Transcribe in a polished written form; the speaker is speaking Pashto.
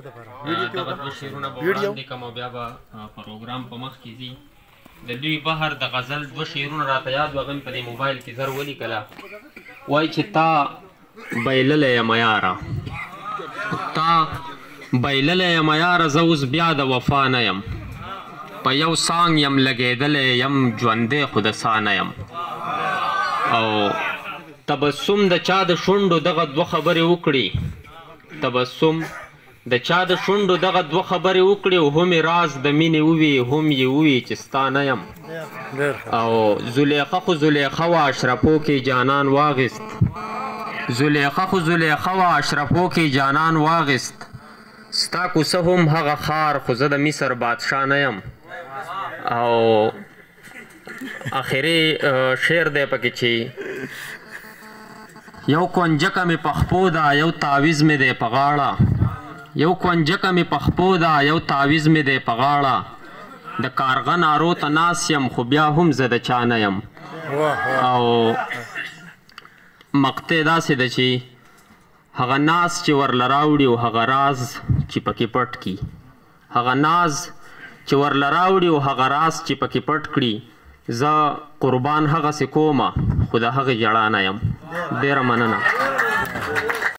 دغه دوه شعرونه به وړاندې کړم او بیا به پروګرام په مخ کې ځي. د دوی بهر د غزل دوه شعرونه راته یاد وه، هغه مې په دې موبایل کې زر ولیکله. وایي چې تا بایللی یم یاره، تا بایللی یم یاره، زه اوس بیا د وفا نه یم، په یو سانګ یم لګېدلی یم، ژوندی خو د سا نه یم. او تبسم د چا د شونډو دغه دوه خبرې وکړي، تبسم د چا د شونډو دغه دوه خبرې وکړي، او هم یې راز د مینې ووي، هم یې ووي چې ستا نه یم. او زلیخه خو زلیخه وه اشرفو کې جانان واغست، زلیخه خو زلیخه وه اشرفو کې جانان واغست، ستا کوڅه هم هغه ښار، خو زه د مصر بادشاه نه یم. او آخري شعر دی پکې چې یو کونجکه مې په خپو ده، یو تعویز مې دی په غاړه، یو کونجکه مې په خپو ده، یو تعویز مې دی په غاړه، د کارغه نارو ته ناست یم، خو بیا هم زه د چا نه یم. او مقطع داسې ده چې هغه ناز چې ورله راوړي او هغه راز چې پکې پټ کړي، هغه ناز چې ورله راوړي او هغه راز چې پکې پټ کړي، زه قربان هغسې کومه خو د هغې ژړا نه یم. ډېره مننه.